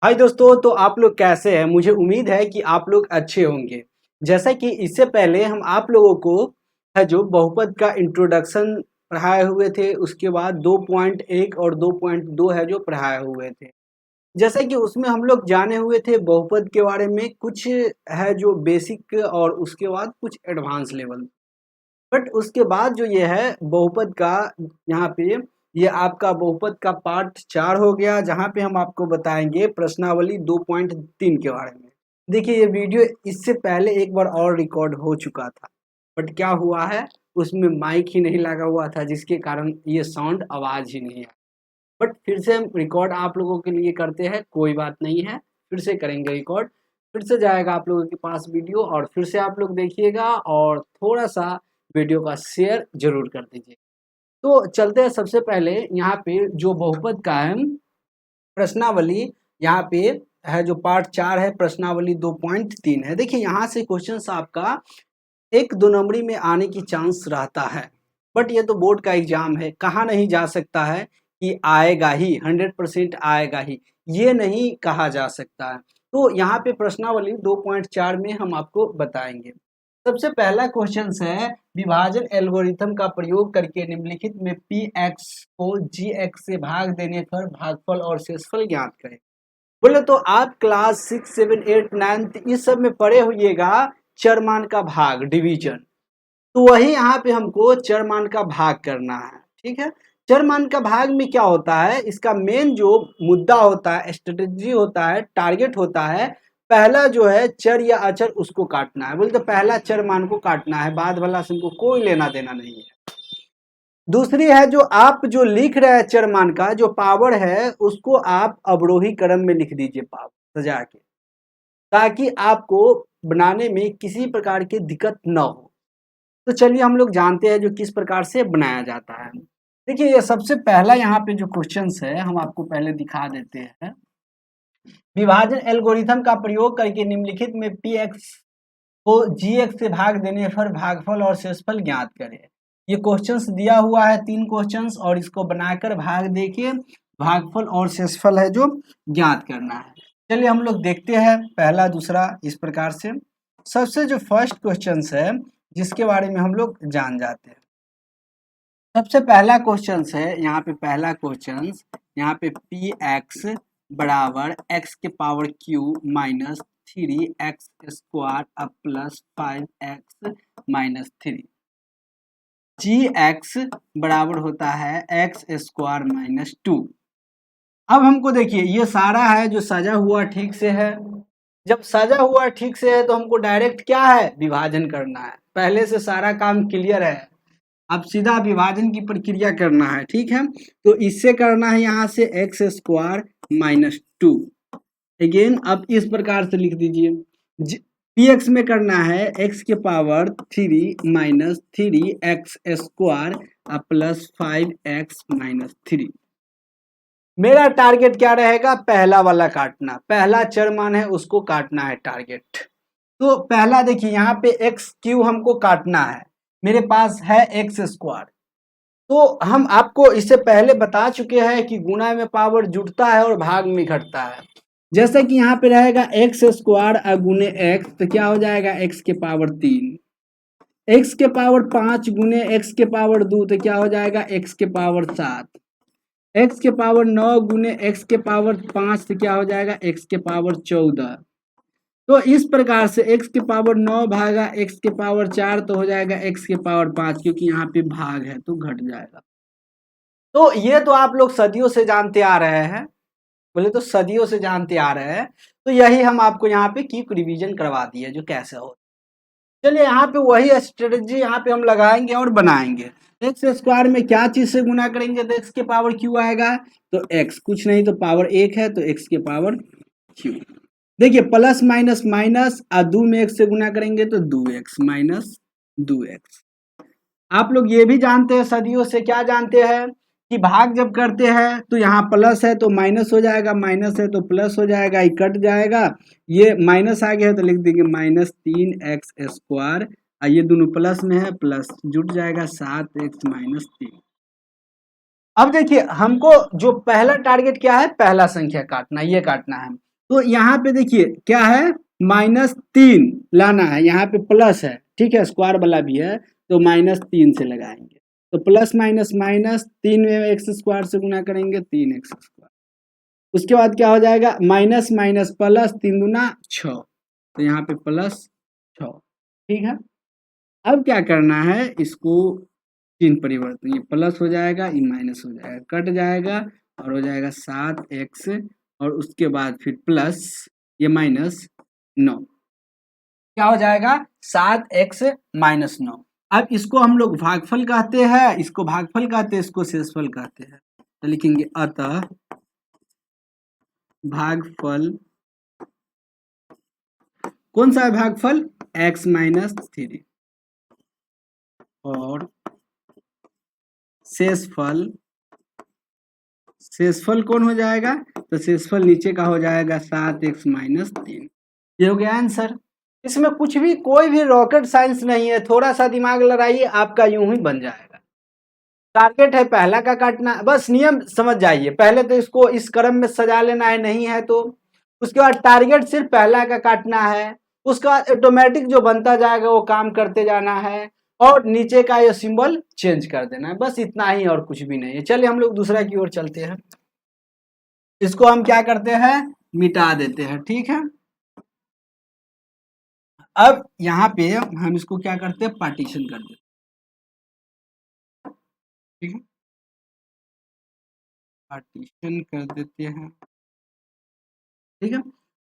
हाय दोस्तों, तो आप लोग कैसे हैं? मुझे उम्मीद है कि आप लोग अच्छे होंगे। जैसा कि इससे पहले हम आप लोगों को है जो बहुपद का इंट्रोडक्शन पढ़ाए हुए थे, उसके बाद 2.1 और 2.2 है जो पढ़ाए हुए थे। जैसा कि उसमें हम लोग जाने हुए थे बहुपद के बारे में, कुछ है जो बेसिक और उसके बाद कुछ एडवांस लेवल। बट उसके बाद जो ये है बहुपद का, यहाँ पे ये आपका बहुपद का पार्ट 4 हो गया, जहाँ पे हम आपको बताएंगे प्रश्नावली 2.3 के बारे में। देखिए, ये वीडियो इससे पहले एक बार और रिकॉर्ड हो चुका था, बट क्या हुआ है, उसमें माइक ही नहीं लगा हुआ था, जिसके कारण ये साउंड आवाज ही नहीं है। बट फिर से हम रिकॉर्ड आप लोगों के लिए करते हैं, कोई बात नहीं है, फिर से करेंगे रिकॉर्ड। फिर से जाएगा आप लोगों के पास वीडियो, और फिर से आप लोग देखिएगा, और थोड़ा सा वीडियो का शेयर जरूर कर दीजिए। तो चलते हैं, सबसे पहले यहाँ पे जो बहुपद का है प्रश्नावली, यहाँ पे है जो पार्ट 4 है, प्रश्नावली 2.3 है। देखिए, यहाँ से क्वेश्चन आपका 1-2 नंबरी में आने की चांस रहता है, बट ये तो बोर्ड का एग्जाम है, कहा नहीं जा सकता है कि आएगा ही, 100% आएगा ही, ये नहीं कहा जा सकता है। तो यहाँ पे प्रश्नावली 2.4 में हम आपको बताएंगे। सबसे पहला क्वेश्चन है, विभाजन एल्गोरिथम का प्रयोग करके निम्नलिखित में पी एक्स को जी एक्स से भाग देने पर भागफल और शेषफल ज्ञात करें। बोले तो आप क्लास 6, 7, 8, 9 इस सब में पढ़े होइएगा चरमान का भाग, डिवीजन। तो वही यहाँ पे हमको चरमान का भाग करना है। ठीक है, चरमान का भाग में क्या होता है, इसका मेन जो मुद्दा होता है, स्ट्रेटेजी होता है, टारगेट होता है, पहला जो है चर या अचर उसको काटना है। बोले तो पहला चरमान को काटना है, बाद वाला से हमको कोई लेना देना नहीं है। दूसरी है, जो आप जो लिख रहे हैं चरमान का जो पावर है, उसको आप अवरोही क्रम में लिख दीजिए, पावर सजा के, ताकि आपको बनाने में किसी प्रकार की दिक्कत न हो। तो चलिए हम लोग जानते हैं जो किस प्रकार से बनाया जाता है। देखिए, ये सबसे पहला यहाँ पे जो क्वेश्चन है, हम आपको पहले दिखा देते हैं। विभाजन एल्गोरिथम का प्रयोग करके निम्नलिखित में पी एक्स को जी एक्स से भाग देने पर भागफल और शेषफल ज्ञात करें। ये क्वेश्चंस दिया हुआ है, 3 क्वेश्चंस, और इसको बनाकर भाग देके भागफल और शेषफल है जो ज्ञात करना है। चलिए हम लोग देखते हैं पहला दूसरा इस प्रकार से। सबसे जो फर्स्ट क्वेश्चन है, जिसके बारे में हम लोग जान जाते हैं। सबसे पहला क्वेश्चन है, यहाँ पे पहला क्वेश्चन, यहाँ पे पी एक्स बराबर एक्स के power Q minus 3x square अब प्लस 5x माइनस 3, जी एक्स बराबर होता है एक्स स्क्वायर माइनस 2। अब हमको देखिए, ये सारा है जो सजा हुआ ठीक से है। जब सजा हुआ ठीक से है तो हमको डायरेक्ट क्या है, विभाजन करना है। पहले से सारा काम क्लियर है, अब सीधा विभाजन की प्रक्रिया करना है। ठीक है, तो इससे करना है यहाँ से एक्स स्क्वायर माइनस 2। अगेन अब इस प्रकार से लिख दीजिए, पी एक्स में करना है एक्स के power 3 minus 3x square plus 5x minus 3। मेरा टारगेट क्या रहेगा, पहला वाला काटना, पहला चर मान है उसको काटना है टारगेट। तो पहला देखिए, यहाँ पे एक्स क्यू हमको काटना है, मेरे पास है एक्स स्क्वायर। तो हम आपको इससे पहले बता चुके हैं कि गुणा में पावर जुड़ता है और भाग में घटता है। जैसे कि यहाँ पे रहेगा एक्स स्क्वायर गुने एक्स, तो क्या हो जाएगा एक्स के पावर 3, एक्स के पावर 5 गुने एक्स के पावर 2, तो क्या हो जाएगा एक्स के पावर 7, एक्स के पावर 9 गुने एक्स के पावर 5, तो क्या हो जाएगा एक्स के पावर 14। तो इस प्रकार से x के पावर 9 भागा x के पावर 4, तो हो जाएगा x के पावर 5, क्योंकि यहाँ पे भाग है तो घट जाएगा। तो ये तो आप लोग सदियों से जानते आ रहे हैं, बोले तो सदियों से जानते आ रहे हैं। तो यही हम आपको यहाँ पे क्विक रिवीजन करवा दिए जो कैसे हो। चलिए, यहाँ पे वही स्ट्रेटेजी यहाँ पे हम लगाएंगे और बनाएंगे। एक्स स्क्वायर में क्या चीज से गुना करेंगे तो एक्स के पावर क्यू आएगा, तो एक्स कुछ नहीं तो पावर 1 है, तो एक्स के पावर क्यू। देखिए, प्लस माइनस माइनस, और 2 में एक्स से गुना करेंगे तो 2x माइनस 2x। आप लोग ये भी जानते हैं सदियों से, क्या जानते हैं कि भाग जब करते हैं तो यहाँ प्लस है तो माइनस हो जाएगा, माइनस है तो प्लस हो जाएगा, ये कट जाएगा, ये माइनस आ गया है तो लिख देंगे माइनस 3x स्क्वायर, और ये दोनों प्लस में है, प्लस जुट जाएगा 7x माइनस 3। अब देखिए, हमको जो पहला टारगेट क्या है, पहला संख्या काटना, ये काटना है। तो यहाँ पे देखिए क्या है, -3 लाना है, यहाँ पे प्लस है, ठीक है, स्क्वायर वाला भी है, तो -3 से लगाएंगे। तो प्लस माइनस माइनस 3 में एक्स स्क्वायर से गुना करेंगे 3x स्क्वायर। उसके बाद क्या हो जाएगा, माइनस माइनस प्लस, 3 दूना 6, तो यहाँ पे +6, ठीक है। अब क्या करना है, इसको चिन्ह परिवर्तन, ये प्लस हो जाएगा, ये माइनस हो जाएगा, कट जाएगा और हो जाएगा 7x, और उसके बाद फिर प्लस ये -9, क्या हो जाएगा 7x -9। अब इसको हम लोग भागफल कहते हैं, इसको भागफल कहते हैं, इसको शेषफल कहते हैं। तो लिखेंगे अतः भागफल, कौन सा है भागफल, x -3, और शेषफल, शेषफल कौन हो जाएगा, तो शेषफल नीचे का हो जाएगा 7x -3। ये हो गया आंसर। इसमें कुछ भी, कोई भी रॉकेट साइंस नहीं है, थोड़ा सा दिमाग लड़ाइए आपका यूं ही बन जाएगा। टारगेट है पहला का काटना, बस नियम समझ जाइए, पहले तो इसको इस क्रम में सजा लेना है, नहीं है तो उसके बाद टारगेट सिर्फ पहला का काटना है, उसका ऑटोमेटिक जो बनता जाएगा वो काम करते जाना है, और नीचे का ये सिंबल चेंज कर देना है, बस इतना ही, और कुछ भी नहीं है। चलिए हम लोग दूसरा की ओर चलते हैं, इसको हम क्या करते हैं, मिटा देते हैं, ठीक है। अब यहाँ पे हम इसको क्या करते हैं, पार्टीशन कर देते हैं, ठीक है, पार्टीशन कर देते हैं, ठीक है।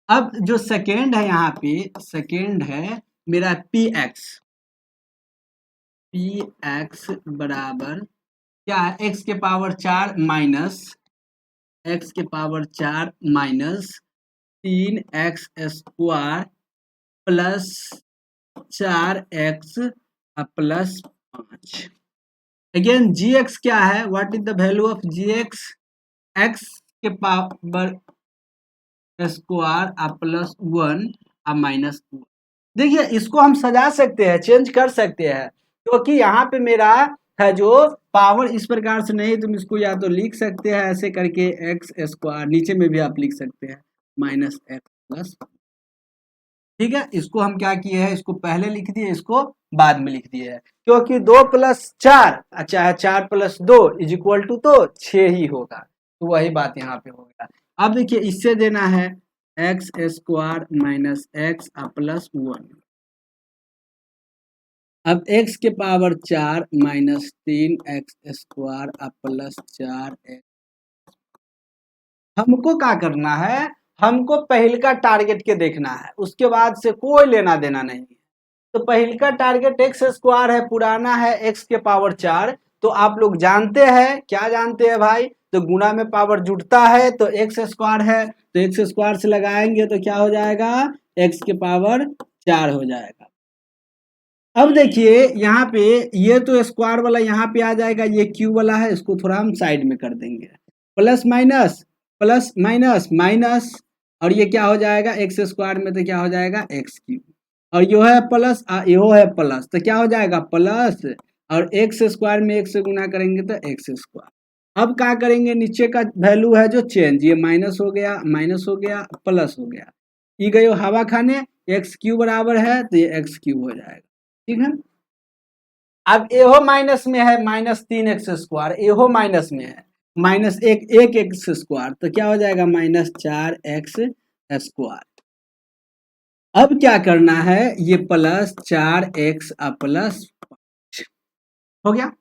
अब जो सेकेंड है, यहाँ पे सेकेंड है मेरा px, px बराबर क्या है, x के पावर 4 माइनस, x के power 4 minus 3x square plus 4x plus 5। Again gx क्या है, what is the value of gx, x के पावर स्क्वायर प्लस 1 -1। देखिए इसको हम सजा सकते हैं, चेंज कर सकते हैं, क्योंकि यहाँ पे मेरा है जो पावर इस प्रकार से नहीं, तुम इसको या तो लिख सकते हैं ऐसे करके एक्स स्क्वायर, नीचे में भी आप लिख सकते हैं -x प्लस, ठीक है। इसको हम क्या किए हैं, इसको पहले लिख दिए, इसको बाद में लिख दिए है, क्योंकि 2 + 4 चाहे 4 + 2 = तो 6 ही होगा, तो वही बात यहाँ पे हो गया। अब देखिए इससे देना है x square minus x plus 1, अब x के power 4 minus 3x square plus 4x। हमको क्या करना है, हमको पहले का टारगेट के देखना है, उसके बाद से कोई लेना देना नहीं है। तो पहले का टारगेट एक्स स्क्वायर है, पुराना है x के पावर 4, तो आप लोग जानते हैं, क्या जानते हैं भाई, तो गुणा में पावर जुड़ता है, तो एक्स स्क्वायर है, तो एक्स स्क्वायर से लगाएंगे तो क्या हो जाएगा, x के पावर 4 हो जाएगा। अब देखिए यहाँ पे ये तो स्क्वायर वाला यहाँ पे आ जाएगा, ये क्यू वाला है, इसको थोड़ा हम साइड में कर देंगे, plus minus plus minus minus, और ये क्या हो जाएगा, एक्स स्क्वायर में तो क्या हो जाएगा x3, और यो है प्लस यो है प्लस, तो क्या हो जाएगा प्लस, और एक्स स्क्वायर में एक से गुना करेंगे तो एक्स स्क्वायर। अब क्या करेंगे, नीचे का वैल्यू है जो चेंज, ये माइनस हो गया प्लस हो गया, ये गई हवा खाने, x³ बराबर है तो ये x³ हो जाएगा, ठीक है। अब एहो माइनस में है -3x², एहो माइनस में है -1x², तो क्या हो जाएगा -4x²। अब क्या करना है, ये प्लस 4x प्लस 5 हो गया।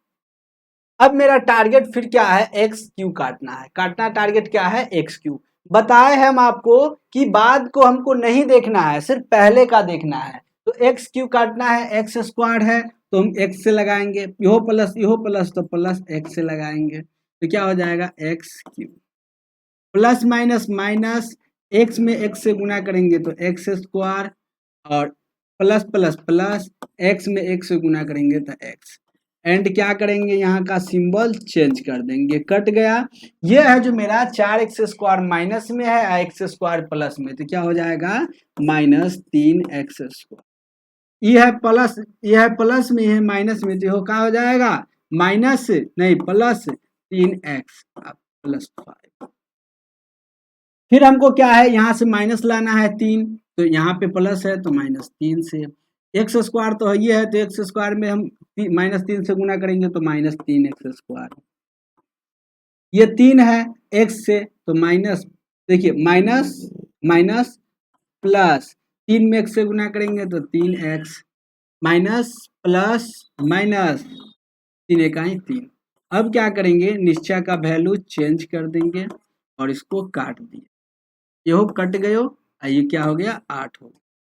अब मेरा टारगेट फिर क्या है, x³ काटना है, काटना टारगेट क्या है, x³। बताए हम आपको कि बाद को हमको नहीं देखना है, सिर्फ पहले का देखना है, तो x³ काटना है, x² है तो हम x से लगाएंगे, यो प्लस तो प्लस x से लगाएंगे, तो क्या हो जाएगा x³ plus minus minus, x में x से गुना करेंगे तो x², और प्लस प्लस प्लस, x में x से गुना करेंगे तो x, एंड क्या करेंगे, यहाँ का सिंबल चेंज कर देंगे, कट गया। ये है जो मेरा 4x² माइनस में है, x² प्लस में, तो क्या हो जाएगा -3x²। ये है प्लस, ये है प्लस में, है माइनस में, तो क्या हो जाएगा माइनस नहीं प्लस 3x प्लस 5। फिर हमको क्या है, यहाँ से माइनस लाना है 3, तो यहाँ पे प्लस है तो -3 से, एक्स स्क्वायर तो ये है तो एक्स स्क्वायर में हम -3 से गुना करेंगे तो -3 एक्स स्क्वायर, ये 3 है एक्स से तो माइनस, देखिए माइनस माइनस प्लस 3 में एक्स से गुना करेंगे तो 3x माइनस प्लस माइनस 3 इकाई 3। अब क्या करेंगे, निश्चय का वैल्यू चेंज कर देंगे और इसको काट दिए, ये हो कट गए हो, ये क्या हो गया 8 हो,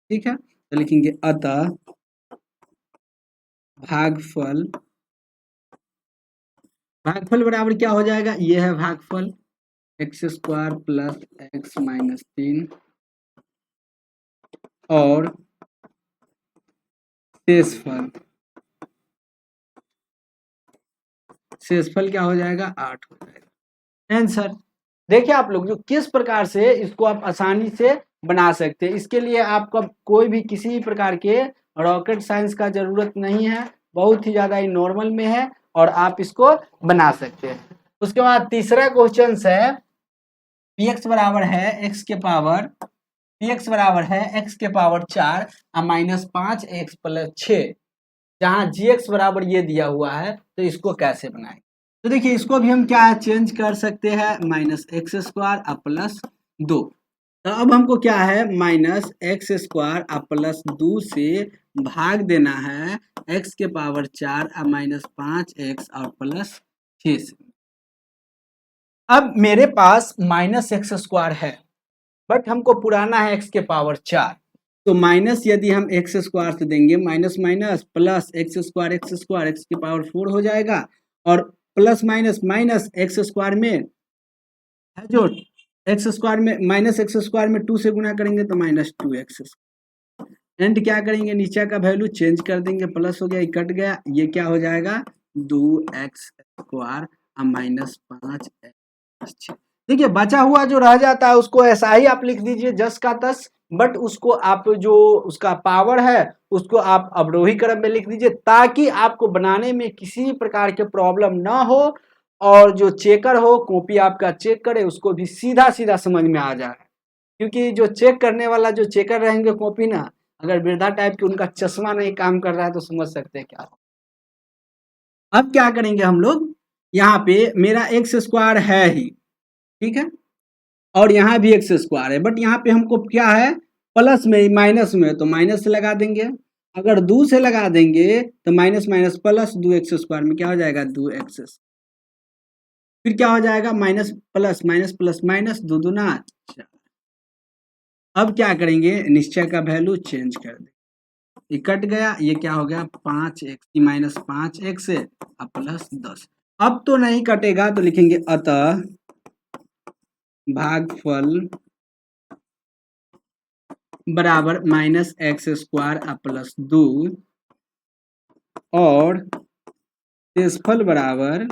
ठीक है। तो लिखेंगे अतः भागफल, भागफल बराबर क्या हो जाएगा, ये है भागफल x square plus x minus 3 और शेषफल, शेषफल क्या हो जाएगा 8 हो जाएगा आंसर। देखिए आप लोग जो किस प्रकार से इसको आप आसानी से बना सकते हैं, इसके लिए आपका कोई भी किसी भी प्रकार के रॉकेट साइंस का जरूरत नहीं है, बहुत ही ज़्यादा ही नॉर्मल में है और आप इसको बना सकते हैं। उसके बाद तीसरा क्वेश्चन है px बराबर है x के पावर, px बराबर है x के पावर 4 माइनस 5x प्लस 6, जहाँ gx बराबर ये दिया हुआ है तो इसको कैसे बनाएं। तो देखिए इसको भी हम क्या है चेंज कर सकते हैं, माइनस एक्स स्क्वायर प्लस 2, तो अब हमको क्या है माइनस एक्स स्क्वायर प्लस 2 से भाग देना है x के पावर 4 माइनस 5x और प्लस 6 से। अब मेरे पास माइनस एक्स स्क्वायर है बट हमको पुराना है x के पावर 4, तो माइनस यदि हम एक्स स्क्वायर से देंगे minus minus plus x square x की पावर 4 हो जाएगा और plus minus minus x square में है जो एक्स स्क्वायर में माइनस एक्स स्क्वायर में 2 से गुना करेंगे तो -2x एंड क्या करेंगे नीचे का वैल्यू चेंज कर देंगे, प्लस हो गया कट गया, ये क्या हो जाएगा 2x स्क्वायर माइनस 5x। देखिए बचा हुआ जो रह जाता है उसको ऐसा ही आप लिख दीजिए जस का तस, बट उसको आप जो उसका पावर है उसको आप अवरोही क्रम में लिख दीजिए ताकि आपको बनाने में किसी प्रकार के प्रॉब्लम ना हो और जो चेकर हो कॉपी आपका चेक करे उसको भी सीधा सीधा समझ में आ जाए, क्योंकि जो चेक करने वाला जो चेकर रहेंगे कॉपी ना, अगर वृद्धा टाइप की उनका चश्मा नहीं काम कर रहा है तो समझ सकते हैं क्या। अब क्या करेंगे हम लोग, यहाँ पे मेरा एक्स स्क्वायर है ही, ठीक है, और यहाँ भी एक्स स्क्वायर है बट यहाँ पे हमको क्या है प्लस में माइनस में, तो माइनस से लगा देंगे, अगर 2 से लगा देंगे तो minus minus plus 2x square में क्या हो जाएगा 2x, फिर क्या हो जाएगा माइनस प्लस माइनस 2 दूना 4। अब क्या करेंगे निश्चय का वैल्यू चेंज कर दें, ये कट गया, ये क्या हो गया 5x माइनस 5x प्लस 10। अब तो नहीं कटेगा तो लिखेंगे अतः भागफल बराबर माइनस एक्स स्क्वायर प्लस 2 और शेषफल बराबर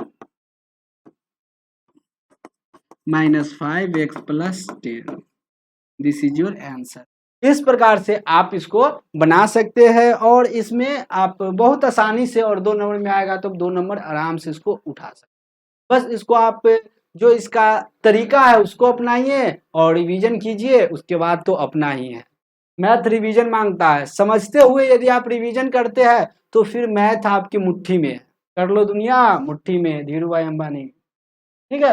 -5x plus 10। This is your answer. इस प्रकार से आप इसको बना सकते हैं और इसमें आप बहुत आसानी से, और 2 नंबर में आएगा तो 2 नंबर आराम से इसको उठा सकते। बस इसको आप जो इसका तरीका है उसको अपनाइए और रिवीजन कीजिए, उसके बाद तो अपना ही है। मैथ रिवीजन मांगता है, समझते हुए यदि आप रिवीजन करते हैं तो फिर मैथ आपकी मुट्ठी में है, कर लो दुनिया मुट्ठी में, धीरू भाई अंबानी, ठीक है।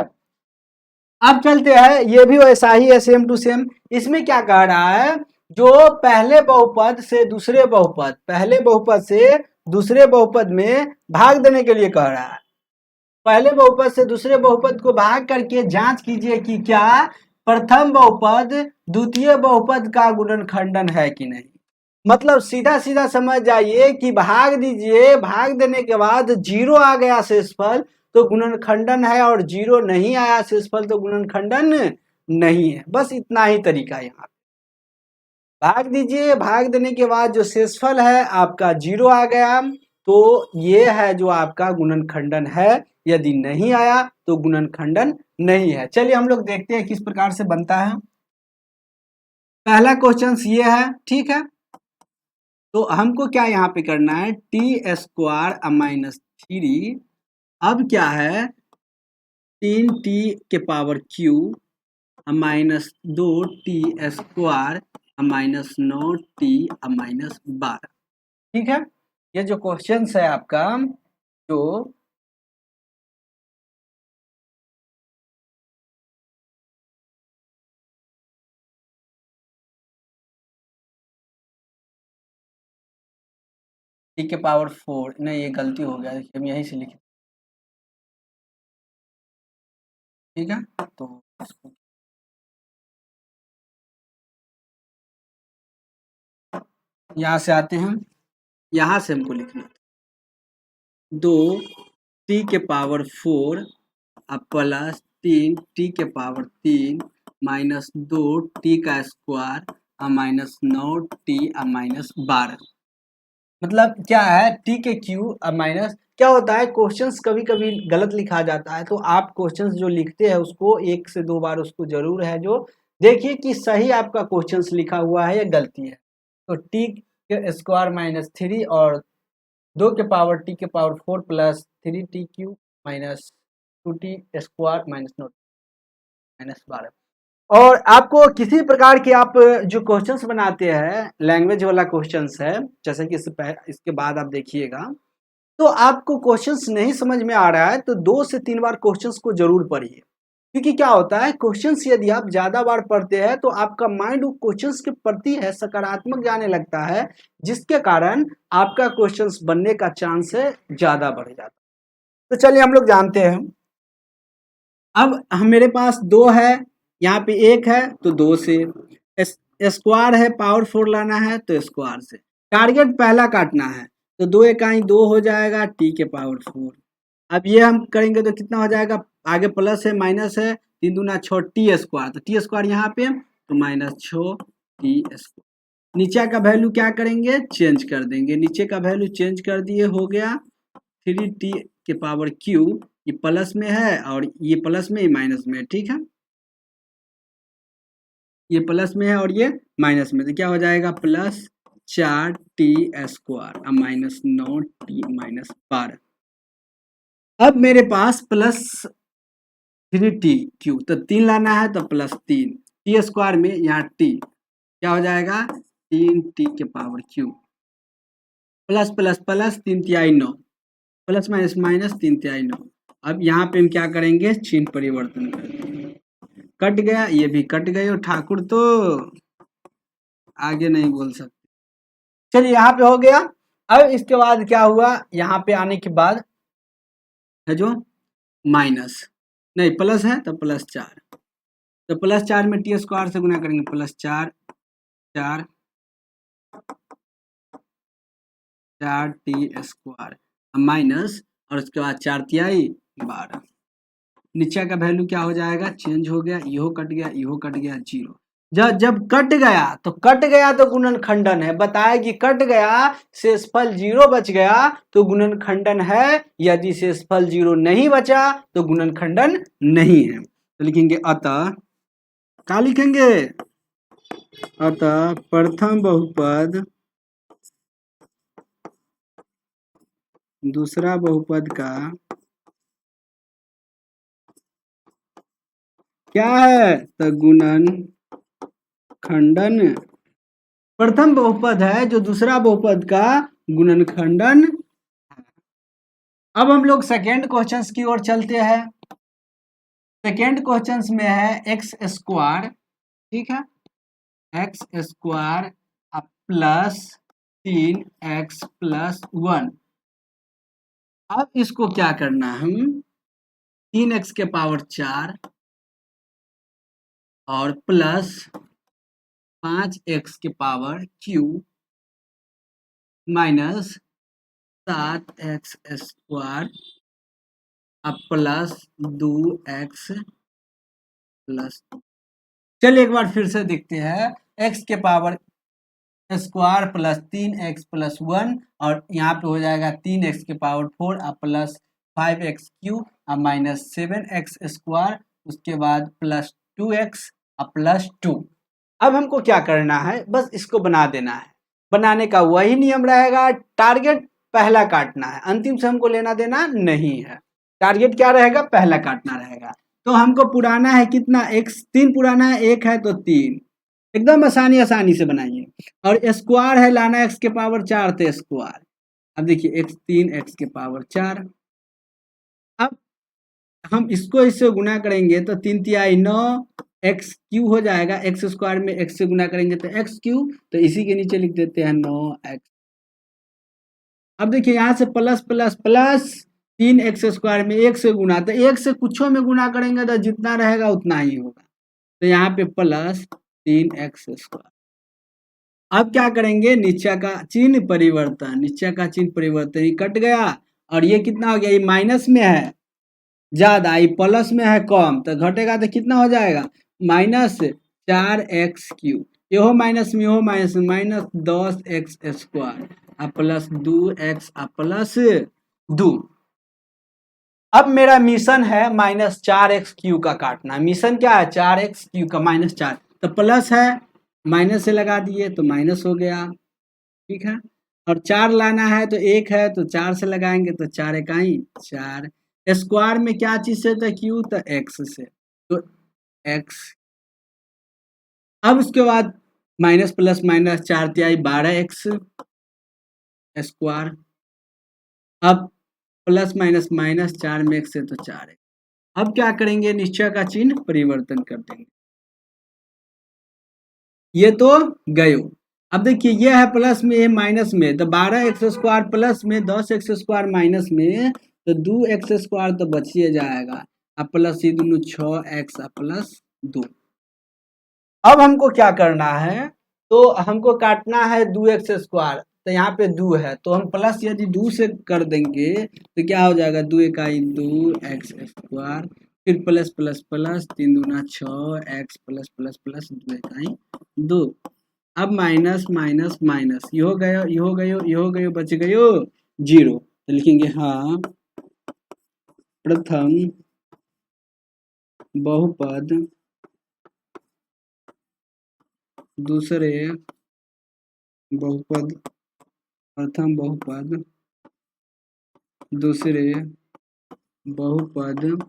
अब चलते हैं, ये भी वैसा ही है सेम टू सेम। इसमें क्या कह रहा है, जो पहले बहुपद से दूसरे बहुपद, पहले बहुपद से दूसरे बहुपद में भाग देने के लिए कह रहा है। पहले बहुपद से दूसरे बहुपद को भाग करके जांच कीजिए कि क्या प्रथम बहुपद द्वितीय बहुपद का गुणनखंडन है कि नहीं। मतलब सीधा सीधा समझ जाइए कि भाग दीजिए, भाग देने के बाद 0 आ गया शेषफल तो गुणनखंडन है और 0 नहीं आया शेषफल तो गुणनखंडन नहीं है। बस इतना ही तरीका यहाँ भाग दीजिए, भाग देने के बाद जो शेषफल है आपका 0 आ गया तो ये है जो आपका गुणनखंडन है, यदि नहीं आया तो गुणनखंडन नहीं है। चलिए हम लोग देखते हैं किस प्रकार से बनता है। पहला क्वेश्चन ये है, ठीक है, तो हमको क्या यहाँ पे करना है टी स्क्वायर माइनस 3, अब क्या है 3t के पावर q -2t² -9t-12। ठीक है, ये जो क्वेश्चन है आपका जो t के पावर 4, नहीं ये गलती हो गया, देखिए हम यहीं से लिखे। ठीक है, तो यहाँ से आते हैं, यहाँ से हमको लिखना 2t के पावर 4 प्लस 3t के पावर 3 -2t² -9t-12। मतलब क्या है, टी के क्यू माइनस क्या होता है, क्वेश्चंस कभी कभी गलत लिखा जाता है, तो आप क्वेश्चंस जो लिखते हैं उसको 1 से 2 बार उसको जरूर है जो देखिए कि सही आपका क्वेश्चंस लिखा हुआ है या गलती है। तो टी के स्क्वायर -3 और 2 के पावर टी के पावर 4 प्लस 3t³ -2t² -9 -12। और आपको किसी प्रकार के आप जो क्वेश्चंस बनाते हैं, लैंग्वेज वाला क्वेश्चंस है, जैसे कि इसके बाद आप देखिएगा, तो आपको क्वेश्चंस नहीं समझ में आ रहा है तो 2 से 3 बार क्वेश्चंस को जरूर पढ़िए, क्योंकि क्या होता है, क्वेश्चंस यदि आप ज्यादा बार पढ़ते हैं तो आपका माइंड उस क्वेश्चंस के प्रति है सकारात्मक जाने लगता है, जिसके कारण आपका क्वेश्चंस बनने का चांस है ज्यादा बढ़ जाता है। तो चलिए हम लोग जानते हैं, अब मेरे पास 2 है, यहाँ पे 1 है तो 2 से, स्क्वायर है पावर 4 लाना है तो स्क्वायर से, टारगेट पहला काटना है तो 2 इकाई 2 हो जाएगा t के पावर 4। अब ये हम करेंगे तो कितना हो जाएगा, आगे प्लस है माइनस है, 3 दूना 6 t², तो t² यहाँ पे तो -6t²। नीचे का वैल्यू क्या करेंगे, चेंज कर देंगे, नीचे का वैल्यू चेंज कर दिए, हो गया 3t के पावर क्यू, ये प्लस में है और ये प्लस में, ये माइनस में है। ठीक है, ये प्लस में है और ये माइनस में, तो क्या हो जाएगा +4t² -9t-12। अब मेरे पास +3t³ तो 3 लाना है तो +3 t² में यहाँ t क्या हो जाएगा 3t के power Q plus plus plus 3 तिहाई 9 प्लस माइनस माइनस 3 तिहाई 9। अब यहाँ पे हम क्या करेंगे, चिन्ह परिवर्तन करेंगे, कट गया, ये भी कट गए, ठाकुर तो आगे नहीं बोल सकते। चलिए यहाँ पे हो गया। अब इसके बाद क्या हुआ, यहाँ पे आने के बाद है जो माइनस नहीं प्लस है तो +4, तो +4 में t² से गुना करेंगे, +4 4 4t² माइनस और उसके बाद 4 तिहाई 12। नीचे का वैल्यू क्या हो जाएगा, चेंज हो गया, इहो कट गया, इहो कट गया, 0। जब कट गया तो गुणनखंडन है, बताया कि कट गया शेषफल 0 बच गया तो गुणनखंडन है, यदि शेषफल 0 नहीं बचा तो गुणनखंडन नहीं है। तो लिखेंगे अतः, क्या लिखेंगे, अतः प्रथम बहुपद दूसरा बहुपद का क्या है, तो गुणनखंडन, प्रथम बहुपद है जो दूसरा बहुपद का गुणनखंडन। अब हम लोग सेकेंड क्वेश्चंस की ओर चलते हैं। सेकेंड क्वेश्चंस में है x², ठीक है, x² प्लस 3x + 1। अब इसको क्या करना है, हम 3x के पावर 4 और प्लस 5x के power Q minus 7x² plus 2x plus. चलिए एक बार फिर से देखते हैं, x के पावर स्क्वायर प्लस 3x + 1 और यहाँ पे हो जाएगा 3x के power 4 plus 5x³ minus 7x², उसके बाद प्लस 2x प्लस 2। अब हमको क्या करना है, बस इसको बना देना है, बनाने का वही नियम रहेगा, टारगेट पहला काटना है, अंतिम से हमको लेना देना नहीं है, टारगेट क्या रहेगा, पहला काटना रहेगा। तो हमको पुराना है कितना, x 3 पुराना है, 1 है तो 3, एकदम आसानी से बनाइए। और स्क्वायर है लाना x के पावर 4 तो स्क्वायर। अब देखिए x 3 x के पावर 4। अब हम इसको इससे गुना करेंगे तो 3 तिहाई 9 एक्स क्यू हो जाएगा, एक्स स्क्वायर में x से गुना करेंगे तो एक्स क्यू, तो इसी के नीचे लिख देते हैं 9x। अब देखिए यहाँ से plus plus plus 3x square में 1 से गुना, तो 1 से कुछों में गुना करेंगे तो जितना रहेगा उतना ही होगा, तो यहाँ पे प्लस 3x स्क्वायर। अब क्या करेंगे, नीचे का चिन्ह परिवर्तन, नीचे का चिन्ह परिवर्तन, ये कट गया और ये कितना हो गया, ये माइनस में है ज्यादा, ये प्लस में है कम, तो घटेगा तो कितना हो जाएगा, -4x3, यो माइनस में यो माइनस में, -10x स्क्वायर अब प्लस 2x अब प्लस 2। अब मेरा मिशन है -4x³ का काटना। मिशन क्या है, 4x³ का -4, तो प्लस है माइनस से लगा दिए तो माइनस हो गया, ठीक है। और 4 लाना है तो 1 है तो 4 से लगाएंगे तो 4 इकाई 4। स्क्वायर में क्या चीज से था, क्यू, तो x से, तो x। अब उसके बाद माइनस प्लस माइनस 4 तिहाई 12x स्क्वायर। अब प्लस माइनस माइनस 4 में x से तो 4x। अब क्या करेंगे, निश्चय का चिन्ह परिवर्तन कर देंगे, ये तो गयो। अब देखिए ये है प्लस में, ये माइनस में, तो 12x स्क्वायर प्लस में 10x स्क्वायर माइनस में, तो 2x स्क्वायर तो बचिए जाएगा, अब प्लस ये दोनों 6x प्लस 2। अब हमको क्या करना है, तो हमको काटना है 2x स्क्वायर, तो यहाँ पे 2 है तो हम प्लस यदि 2 से कर देंगे तो क्या हो जाएगा, 2 इकाई 2x स्क्वायर, फिर प्लस प्लस प्लस 3 दूना 6x प्लस प्लस प्लस 2 इकाई 2। अब माइनस माइनस माइनस, ये हो गया ये हो गया ये हो गया, बच गयो 0, तो लिखेंगे हाँ प्रथम बहुपद दूसरे बहुपद, प्रथम बहुपद दूसरे बहुपद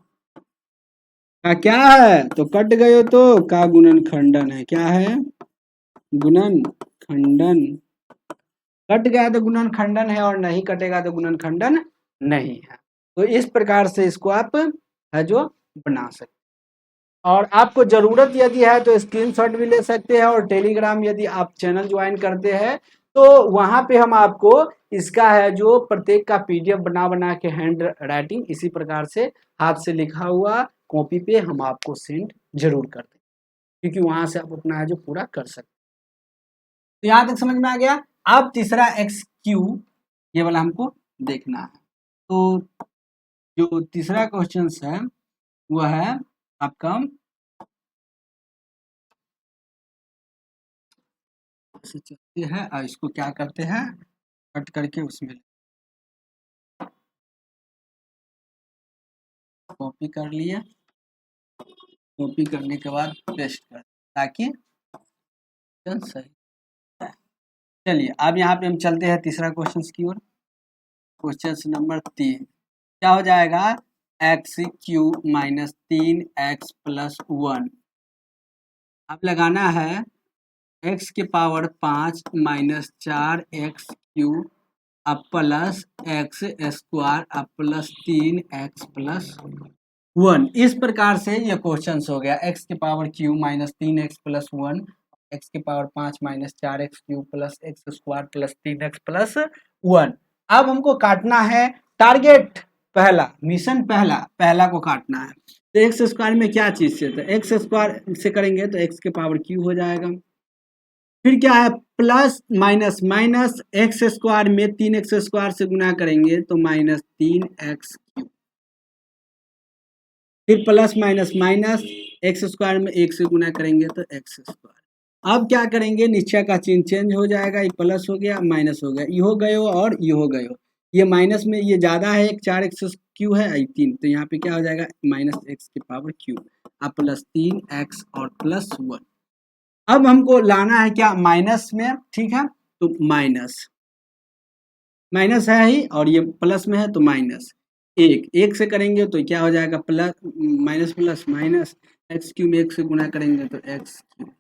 का क्या है, तो कट गयो तो का गुणनखंडन है, क्या है गुणनखंडन, कट गया तो गुणनखंडन है और नहीं कटेगा तो गुणनखंडन नहीं है। तो इस प्रकार से इसको आप है जो बना सकते, और आपको जरूरत यदि है तो स्क्रीनशॉट भी ले सकते हैं, और टेलीग्राम यदि आप चैनल ज्वाइन करते हैं तो वहां पे हम आपको इसका है जो प्रत्येक का पीडीएफ बना बना के हैंड राइटिंग इसी प्रकार से हाथ से लिखा हुआ कॉपी पे हम आपको सेंड जरूर कर दें, क्योंकि वहां से आप अपना है जो पूरा कर सकते। तो यहाँ तक समझ में आ गया। अब तीसरा x³ ये वाला हमको देखना है। तो जो तीसरा क्वेश्चन है वह है आपका, ऐसे चलते हैं और इसको क्या करते हैं, कट करके उसमें कॉपी कर लिए, कॉपी करने के बाद पेस्ट कर ताकि सही। चलिए अब यहाँ पे हम चलते हैं तीसरा क्वेश्चन की ओर। क्वेश्चन नंबर 3 क्या हो जाएगा, x³ माइनस 3x प्लस 1। अब लगाना है x के पावर 5 माइनस 4x³ अब प्लस x स्क्वायर अब प्लस 3x प्लस 1। इस प्रकार से ये क्वेश्चन हो गया, x के power Q minus 3x plus 1, x के power 5 minus 4x³ plus x square plus 3x plus 1। अब हमको काटना है, टारगेट पहला, मिशन पहला को काटना है। तो एक्स स्क्वायर में क्या चीज से, तो एक्स स्क्वायर से करेंगे तो x के पावर क्यू हो जाएगा, फिर क्या है plus minus minus x square में 3x स्क्वायर से गुना करेंगे तो माइनस 3x³, फिर plus minus minus x square में 1 से गुना करेंगे तो x स्क्वायर। अब क्या करेंगे, नीचे का चिन्ह चेंज हो जाएगा, ये प्लस हो गया माइनस हो गया, ये हो गयो और ये हो गयो, ये माइनस में ये ज्यादा है, 4x³ है 3, तो यहाँ पे क्या हो जाएगा माइनस x के पावर क्यू अब प्लस 3x और प्लस 1। अब हमको लाना है क्या, माइनस में, ठीक है, तो माइनस माइनस है ही और ये प्लस में है तो माइनस, एक से करेंगे तो क्या हो जाएगा, plus minus plus minus, x cube एक से गुना करेंगे तो एक्स क्यूब,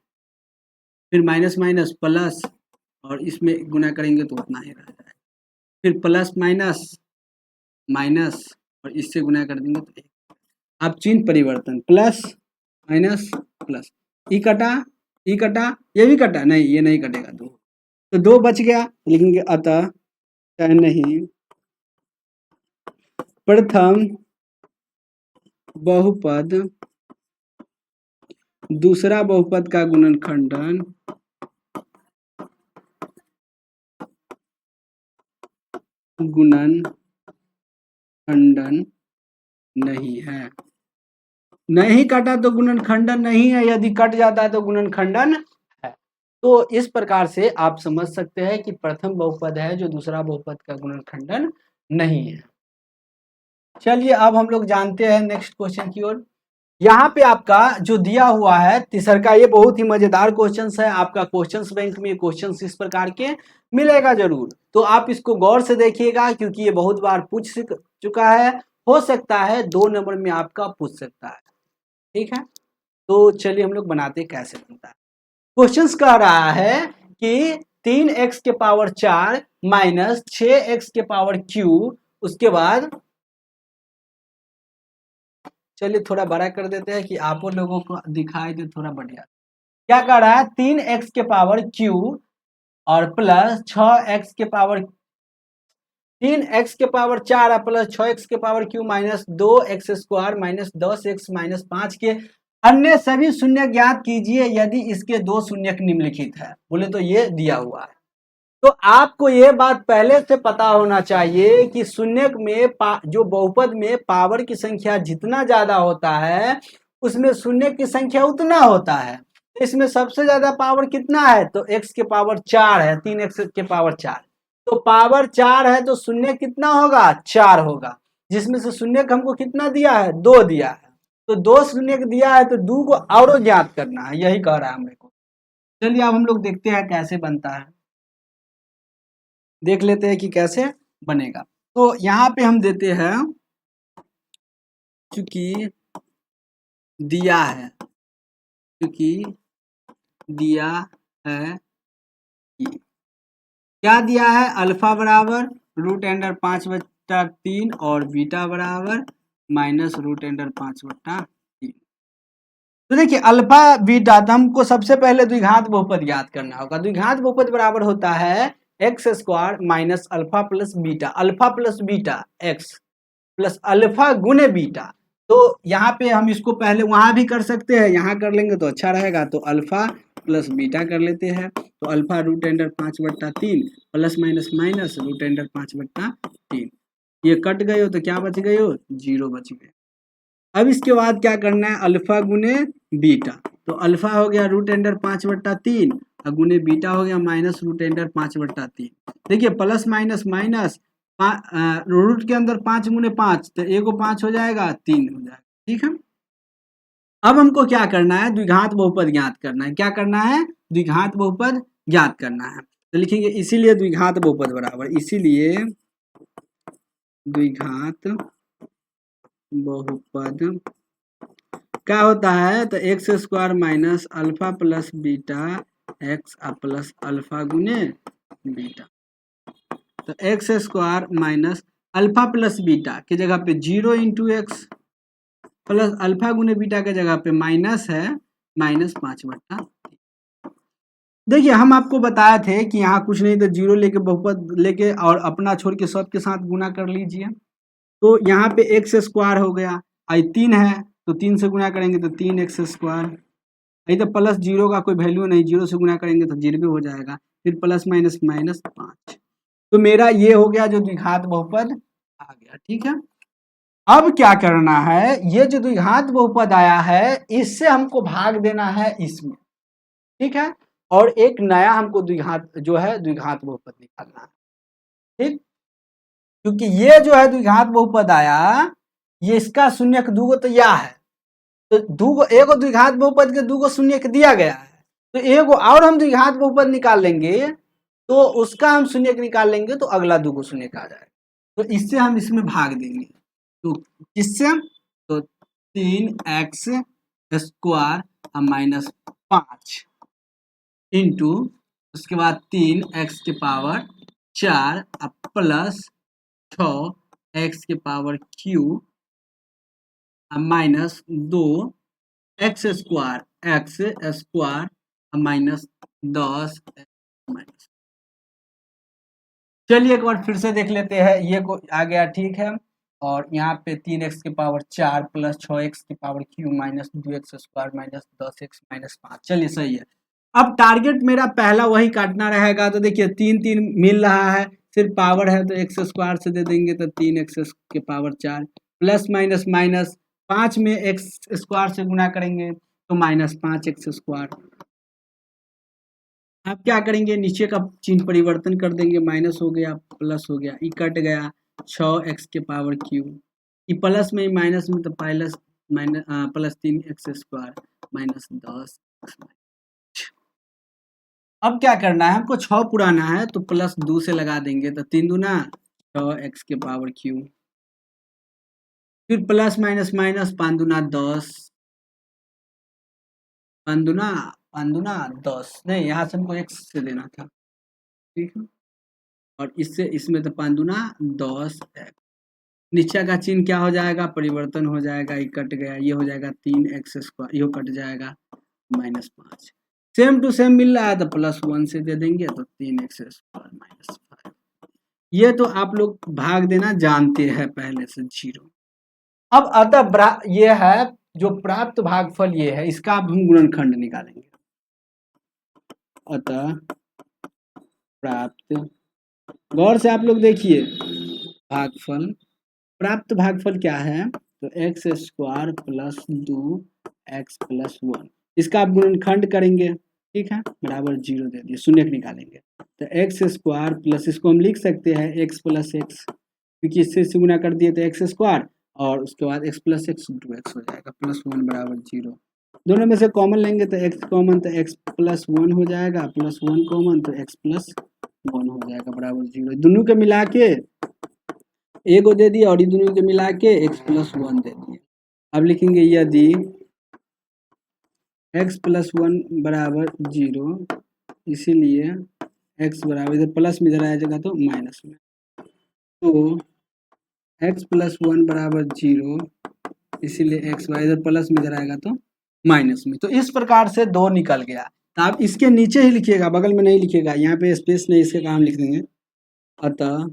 फिर माइनस माइनस प्लस, और इसमें गुना करेंगे तो उतना ही रह जाएगा, फिर प्लस माइनस माइनस, और इससे गुना कर देंगे तो एक। अब चिन्ह परिवर्तन, प्लस माइनस प्लस, ई कटा, ई कटा, ये भी कटा, नहीं ये नहीं कटेगा, दो तो दो बच गया, लिखेंगे अतः नहीं प्रथम बहुपद दूसरा बहुपद का गुणनखंडन नहीं है। नहीं कटा तो गुणनखंडन नहीं है, यदि कट जाता है तो गुणनखंडन है। तो इस प्रकार से आप समझ सकते हैं कि प्रथम बहुपद है जो दूसरा बहुपद का गुणनखंडन नहीं है। चलिए अब हम लोग जानते हैं नेक्स्ट क्वेश्चन की ओर। यहाँ पे आपका जो दिया हुआ है तीसरा, ये बहुत ही मजेदार क्वेश्चन है। आपका क्वेश्चंस बैंक में क्वेश्चन इस प्रकार के मिलेगा जरूर, तो आप इसको गौर से देखिएगा क्योंकि ये बहुत बार पूछ चुका है, हो सकता है 2 नंबर में आपका पूछ सकता है। ठीक है, तो चलिए हम लोग बनाते कैसे बनता है। क्वेश्चंस कह रहा है कि 3x के पावर 4 माइनस 6x के पावर क्यूब, उसके बाद चलिए थोड़ा बड़ा कर देते हैं कि आप लोगों को दिखाई दे थोड़ा बढ़िया। क्या कर रहा है, 3x के पावर क्यूब और प्लस 6x के पावर 3x के पावर 4 प्लस 6x के power cube minus 2x square minus 10x minus 5 के अन्य सभी शून्य ज्ञात कीजिए यदि इसके दो शून्य निम्नलिखित है। बोले तो ये दिया हुआ है, तो आपको ये बात पहले से पता होना चाहिए कि शून्य में जो बहुपद में पावर की संख्या जितना ज्यादा होता है उसमें शून्य की संख्या उतना होता है। इसमें सबसे ज्यादा पावर कितना है, तो x के पावर 4 है, 3x के पावर 4, तो पावर 4 है तो शून्य कितना होगा, 4 होगा, जिसमें से शून्य हमको कितना दिया है, 2 दिया है, तो 2 शून्य दिया है तो 2 को और ज्ञात करना है, यही कह रहा है मेरे को। चलिए अब हम लोग देखते हैं कैसे बनता है, देख लेते हैं कि कैसे बनेगा। तो यहाँ पे हम देते हैं, चूंकि दिया है, चूंकि दिया है कि क्या दिया है, अल्फा बराबर रूट अंडर 5/3 और बीटा बराबर माइनस रूट अंडर 5/3। तो देखिए अल्फा बीटा, तो हमको सबसे पहले द्विघात बहुपद ज्ञात करना होगा। द्विघात बहुपद बराबर होता है x square minus alpha plus beta, alpha plus beta x plus alpha गुने बीटा। तो यहाँ पे हम इसको पहले वहां भी कर सकते हैं, यहाँ कर लेंगे तो अच्छा रहेगा, तो अल्फा प्लस बीटा कर लेते हैं। तो alpha root under 5/3 plus minus minus root under 5/3, ये कट गए हो तो क्या बच गए हो, 0 बच गए। अब इसके बाद क्या करना है, अल्फा गुने बीटा, तो अल्फा हो गया रूट अंडर 5/3 और गुने बीटा हो गया माइनस रूट अंडर 5/3। देखिए प्लस माइनस माइनस, रूट के अंदर 5 गुने 5 तो एक को 5 हो जाएगा, 3 हो जाएगा। ठीक है, अब हमको क्या करना है, द्विघात बहुपद ज्ञात करना है। क्या करना है, द्विघात बहुपद ज्ञात करना है। तो लिखेंगे इसीलिए द्विघात बहुपद बराबर, इसीलिए द्विघात बहुपद क्या होता है, तो x square minus alpha plus beta x plus alpha गुने बीटा। तो x square minus alpha plus beta के जगह पे 0 इंटू एक्स प्लस अल्फा गुने बीटा के जगह पे माइनस है माइनस 5/3। देखिए हम आपको बताए थे कि यहाँ कुछ नहीं तो 0 लेके बहुपद लेके और अपना छोड़ के सब के साथ गुना कर लीजिए। तो यहाँ पे एक्स स्क्वायर हो गया, आई 3 है तो 3 से गुना करेंगे तो 3x स्क्वायर, यही तो प्लस 0 का कोई वैल्यू नहीं, 0 से गुना करेंगे तो 0 हो जाएगा, फिर प्लस माइनस माइनस 5। तो मेरा ये हो गया जो द्विघात बहुपद आ गया। ठीक है, अब क्या करना है, ये जो द्विघात बहुपद आया है इससे हमको भाग देना है इसमें। ठीक है, और एक नया हमको द्विघात जो है द्विघात बहुपद निकालना है। ठीक, क्योंकि ये जो है द्विघात बहुपद आया, ये इसका शून्य दूगो तो या है, तो दूगो एगो द्विघात बहुपद के दूगो शून्य दिया गया है, तो एगो और हम द्विघात बहुपद निकाल लेंगे तो उसका हम शून्य निकाल लेंगे तो अगला दूगो शून्य आ जाएगा, तो इससे हम इसमें भाग देंगे। तो किससे, तो 3x स्क्वायर माइनस 5 इंटू उसके बाद 3x के पावर 4 प्लस 6x के power cube minus 2 x square minus 10 minus. चलिए एक बार फिर से देख लेते हैं, ये को आ गया ठीक है, और यहाँ पे 3x के पावर 4 प्लस 6x के power Q minus 2x square minus 10x minus 5। चलिए सही है। अब टारगेट मेरा पहला वही काटना रहेगा, तो देखिए 3 मिल रहा है, सिर्फ पावर है तो एक्स स्क्वायर से दे देंगे, तो 3x के पावर 4 प्लस माइनस माइनस 5 में एक्स स्क्वायर से गुना करेंगे तो माइनस 5x स्क्वायर। आप क्या करेंगे, नीचे का चिन्ह परिवर्तन कर देंगे, माइनस हो गया प्लस हो गया, ई कट गया 6x के पावर क्यूब, ई प्लस में माइनस में तो plus minus plus 3x square minus 10। अब क्या करना है हमको, 6 पुराना है तो प्लस 2 से लगा देंगे, तो 3 दूना 6x के पावर क्यूब, फिर प्लस माइनस माइनस 5 दूना 10, 5 दूना 10, नहीं यहाँ से हमको x से देना था, ठीक है, और इससे इसमें तो 5 दूना 10, नीचे का चिन्ह क्या हो जाएगा, परिवर्तन हो जाएगा, ये कट गया, ये हो जाएगा 3x स्क्वायर, ये कट जाएगा माइनस 5, सेम टू सेम मिल रहा है तो प्लस 1 से दे देंगे, तो 3x स्क्वायर माइनस 5। ये तो आप लोग भाग देना जानते हैं पहले से 0। अब अतः ये है जो प्राप्त भागफल ये है, इसका अब हम गुणनखंड निकालेंगे। अतः प्राप्त, गौर से आप लोग देखिए, भागफल, प्राप्त भागफल क्या है, तो x square plus 2x plus 1, इसका आप गुणनखंड करेंगे, ठीक है, बराबर 0 दे दिए, शून्य निकालेंगे, तो एक्स स्क्वायर प्लस, इसको हम लिख सकते हैं x प्लस एक्स, क्योंकि इससे गुना कर दिए तो एक्स स्क्वायर, और उसके बाद x प्लस एक्स 2x हो जाएगा, प्लस 1 बराबर 0, दोनों में से कॉमन लेंगे तो x कॉमन, तो x प्लस 1 हो जाएगा, प्लस 1 कॉमन तो x प्लस 1 हो जाएगा बराबर 0, दोनों के मिला के ए को दे दिया और ये दोनों के मिला के x प्लस 1 दे दिया। अब लिखेंगे यदि x प्लस 1 बराबर 0, इसीलिए x बराबर, इधर प्लस में इधर आ जाएगा तो माइनस में, तो x प्लस 1 बराबर 0, इसीलिए x वाई, इधर प्लस में इधर आएगा तो माइनस में, तो इस प्रकार से 2 निकल गया। तो आप इसके नीचे ही लिखिएगा, बगल में नहीं लिखिएगा, यहाँ पे स्पेस नहीं, इसके काम लिख देंगे। अतः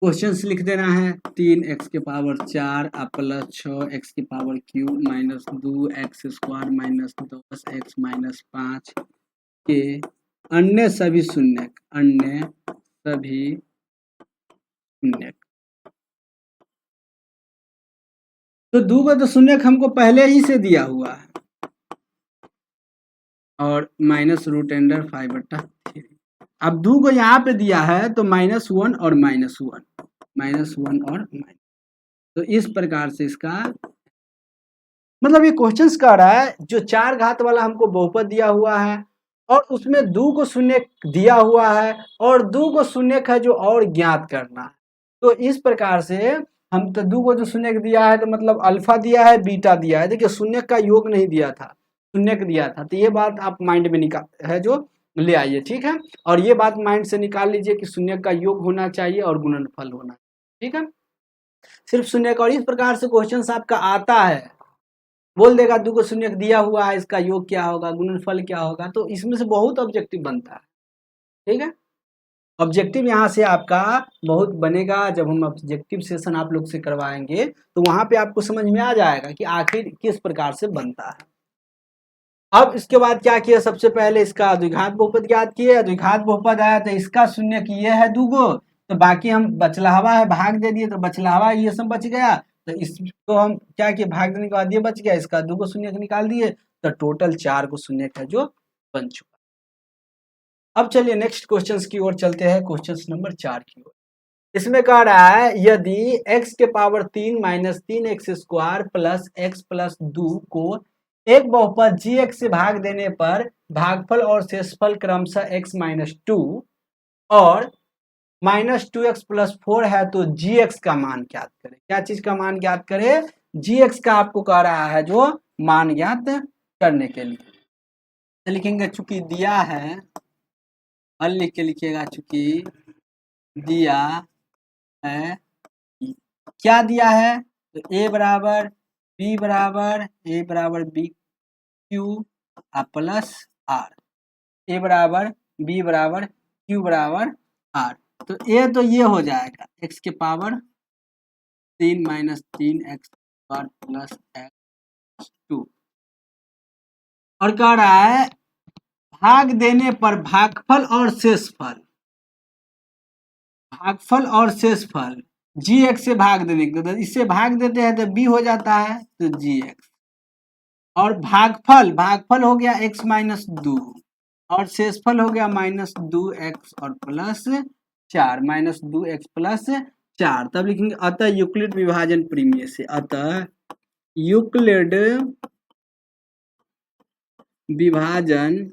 क्वेश्चन लिख देना है 3x के पावर 4 प्लस 6x के power cube minus 2x square minus 10x minus 5 के अन्य सभी शून्य, अन्य सभी शून्य। तो 2 का तो शून्य हमको पहले ही से दिया हुआ है, और माइनस रूट अंडर 5/3। अब 2 को यहाँ पे दिया है तो -1 और -1, -1 और माइनस, तो इस प्रकार से इसका मतलब ये क्वेश्चंस कह रहा है जो 4 घात वाला हमको बहुपद दिया हुआ है और उसमें 2 को शून्य दिया हुआ है और 2 को शून्य है जो और ज्ञात करना है। तो इस प्रकार से हम तो 2 को जो शून्य दिया है तो मतलब अल्फा दिया है, बीटा दिया है, देखिए शून्य का योग नहीं दिया था, शून्य दिया था, तो ये बात आप माइंड में निकाल है जो ले आइए, ठीक है, और ये बात माइंड से निकाल लीजिए कि शून्य का योग होना चाहिए और गुणनफल होना, ठीक है, सिर्फ शून्य का। और इस प्रकार से क्वेश्चन आपका आता है, बोल देगा 2 को शून्य दिया हुआ है, इसका योग क्या होगा, गुणनफल क्या होगा, तो इसमें से बहुत ऑब्जेक्टिव बनता है, ठीक है, ऑब्जेक्टिव यहाँ से आपका बहुत बनेगा। जब हम ऑब्जेक्टिव सेशन आप लोग से करवाएंगे तो वहां पे आपको समझ में आ जाएगा कि आखिर किस प्रकार से बनता है। अब इसके बाद क्या किया, सबसे पहले इसका द्विघात बहुपद ज्ञात किए, द्विघात बहुपद आया तो इसका शून्य किए है 2 गो, तो बाकी हम बचलावा है भाग दे दिए, तो बचलावा ये सब बच गया, तो इसको हम क्या किए, भाग देने के बाद ये बच गया, इसका 2 को शून्य निकाल दिए, तो टोटल 4 को शून्य है जो बन चुका। अब चलिए नेक्स्ट क्वेश्चन की ओर चलते हैं, क्वेश्चन नंबर 4 की ओर। इसमें कह रहा है यदि x के power 3 minus 3x square plus x plus 2 को एक बहुपद gx से भाग देने पर भागफल और शेषफल क्रमशः x माइनस 2 और -2x+4 है तो gx का मान ज्ञात करें। क्या चीज का मान ज्ञात करें? gx का आपको कह रहा है जो मान ज्ञात करने के लिए। तो लिखेंगे चूंकि दिया है, हल लिख के लिखिएगा चूंकि दिया है, क्या दिया है? तो a बराबर b q plus r, a बराबर b बराबर q बराबर आर। तो a तो ये हो जाएगा x के power 3 minus 3x plus x2, और कह रहा है भाग देने पर भागफल और शेषफल, भागफल और शेषफल gx से भाग देने के, तो इससे भाग देते हैं तो b हो जाता है तो gx, और भागफल हो गया x माइनस 2 और शेषफल हो गया -2x और प्लस 4, -2x प्लस 4। तब लिखेंगे अतः यूक्लिड विभाजन प्रमेय से, अतः यूक्लिड विभाजन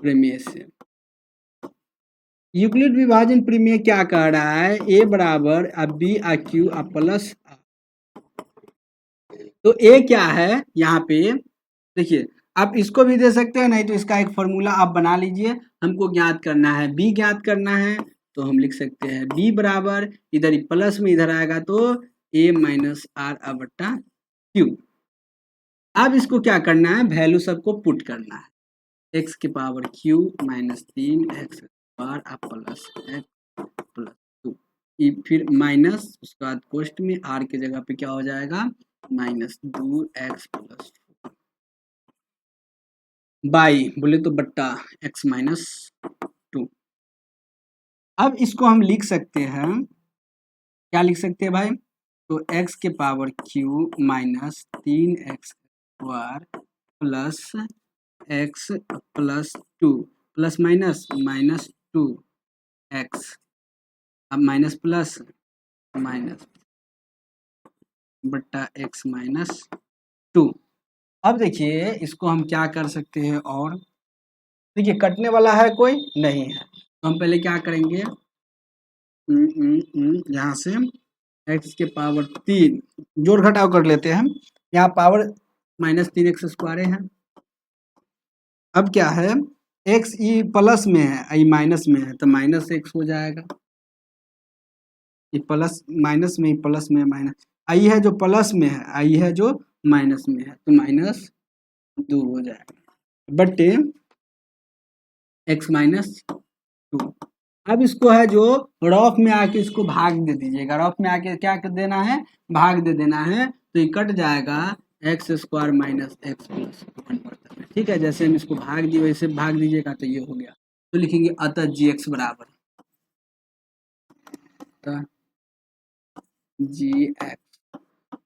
प्रमेय से, यूक्लिड विभाजन प्रमेय क्या कह रहा है? a बराबर b q प्लस, तो a क्या है यहाँ पे देखिए, आप इसको भी दे सकते हैं, नहीं तो इसका एक फॉर्मूला आप बना लीजिए। हमको ज्ञात करना है b ज्ञात करना है, तो हम लिख सकते हैं b बराबर, इधर प्लस में इधर आएगा तो a माइनस आर बट्टा क्यू। अब इसको क्या करना है? वैल्यू सबको पुट करना है, x के पावर q माइनस 3x बार प्लस x प्लस 2, फिर माइनस, उसके बाद कोष्ट में r के जगह पे क्या हो जाएगा? -2x प्लस बाई बोले तो बट्टा x माइनस 2। अब इसको हम लिख सकते हैं, क्या लिख सकते हैं भाई? तो x के power q minus 3x square plus x plus 2 plus minus -2x, अब माइनस प्लस माइनस बट्टा x माइनस 2। अब देखिए इसको हम क्या कर सकते हैं, और देखिए कटने वाला है कोई नहीं है, तो हम पहले क्या करेंगे, यहाँ से x के पावर 3 जोड़ घटाव कर लेते हैं, यहाँ पावर -3x स्क्वायर है। अब क्या है, x ई प्लस में है, ई माइनस में है, तो माइनस x हो जाएगा, ये प्लस माइनस में, प्लस में माइनस, आई है जो प्लस में है, आई है जो माइनस में है, तो -2 हो जाएगा बट्टे x माइनस 2। अब इसको है जो रफ में आके इसको भाग दे दीजिएगा, रफ में आके क्या कर देना है? भाग दे देना है, तो ये कट जाएगा x square minus x plus 1। ठीक है, जैसे हम इसको भाग दिए वैसे भाग दीजिएगा तो ये हो गया। तो लिखेंगे अतः जी एक्स बराबर,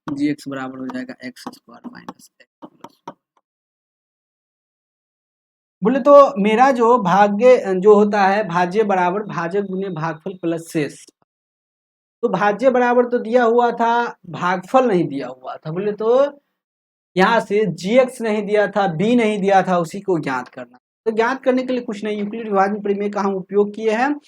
जी एक्स बराबर हो जाएगा x square minus x plus. बोले तो मेरा जो भाग्य जो होता है, भाज्य बराबर भाजक गुने भागफल प्लस शेष, तो भाज्य बराबर तो दिया हुआ था, भागफल नहीं दिया हुआ था। बोले तो यहाँ से gx नहीं दिया था, b नहीं दिया था, उसी को ज्ञात करना। तो ज्ञात करने के लिए कुछ नहीं, यूक्लिड विभाजन प्रमेय का हम उपयोग किए हैं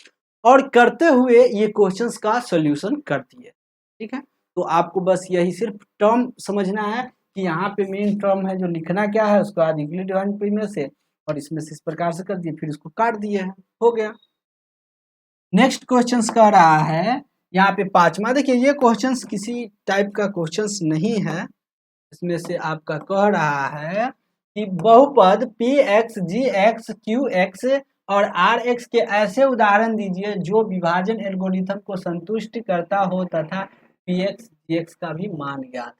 और करते हुए ये क्वेश्चंस का सॉल्यूशन कर दिए। ठीक है, तो आपको बस यही सिर्फ टर्म समझना है कि यहाँ पे मेन टर्म है जो लिखना क्या है, उसके बाद यूक्लिड विभाजन प्रमेय से, और इसमें से इस प्रकार से कर दिए, फिर इसको काट दिए हैं, हो गया। नेक्स्ट क्वेश्चंस कह रहा है यहाँ पे पांचवा, देखिए ये क्वेश्चंस किसी टाइप का क्वेश्चंस नहीं है, इसमें से आपका कह रहा है कि बहुपद पी एक्स जी एक्स क्यू एक्स और आर एक्स के ऐसे उदाहरण दीजिए जो विभाजन एल्गोरिथम को संतुष्ट करता हो तथा पी एक्स जी एक्स का भी मान ज्ञात।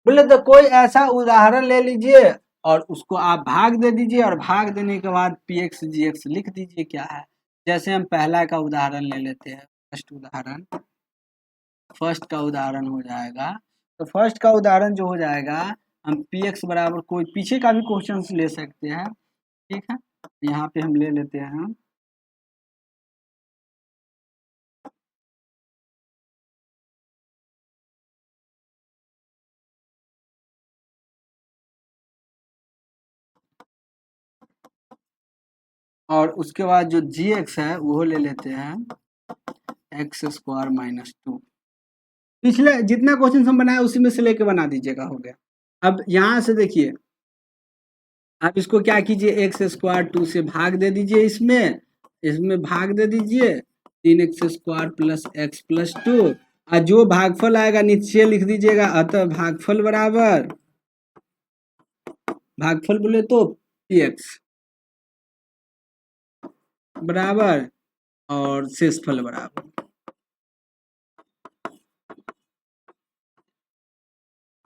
बोले तो कोई ऐसा उदाहरण ले लीजिए और उसको आप भाग दे दीजिए, और भाग देने के बाद पी एक्स जी एक्स लिख दीजिए क्या है। जैसे हम पहला का उदाहरण ले लेते हैं, फर्स्ट का उदाहरण हो जाएगा, तो फर्स्ट का उदाहरण जो हो जाएगा, हम पी एक्स बराबर कोई पीछे का भी क्वेश्चन ले सकते हैं। ठीक है, यहाँ पे हम ले लेते हैं और उसके बाद जो जी एक्स है वो ले लेते हैं एक्स स्क्वायर माइनस 2। पिछले जितना क्वेश्चन हम बनाए उसी में से लेके बना दीजिएगा, हो गया। अब यहाँ से देखिए, आप इसको क्या कीजिए, एक्स स्क्वायर 2 से भाग दे दीजिए, इसमें इसमें भाग दे दीजिए 3x square plus x plus 2, और जो भागफल आएगा नीचे लिख दीजिएगा, अतः भागफल बराबर, भागफल बोले तो px बराबर और शेषफल बराबर,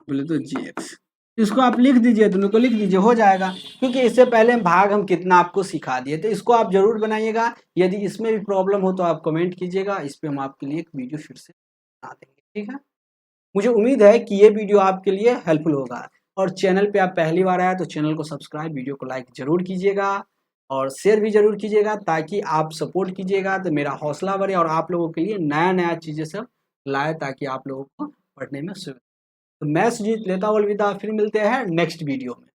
बोले तो gx। इसको आप लिख दीजिए, दोनों को लिख दीजिए, हो जाएगा। क्योंकि इससे पहले भाग हम कितना आपको सिखा दिए, तो इसको आप जरूर बनाइएगा। यदि इसमें भी प्रॉब्लम हो तो आप कमेंट कीजिएगा, इस पर हम आपके लिए एक वीडियो फिर से बना देंगे, ठीक है। मुझे उम्मीद है कि ये वीडियो आपके लिए हेल्पफुल होगा, और चैनल पे आप पहली बार आए तो चैनल को सब्सक्राइब, वीडियो को लाइक जरूर कीजिएगा और शेयर भी जरूर कीजिएगा, ताकि आप सपोर्ट कीजिएगा तो मेरा हौसला बढ़े और आप लोगों के लिए नया नया चीज़ें सब लाए, ताकि आप लोगों को पढ़ने में सुविधा। तो मैं सुजीत लेता हूँ अलविदा, फिर मिलते हैं नेक्स्ट वीडियो में।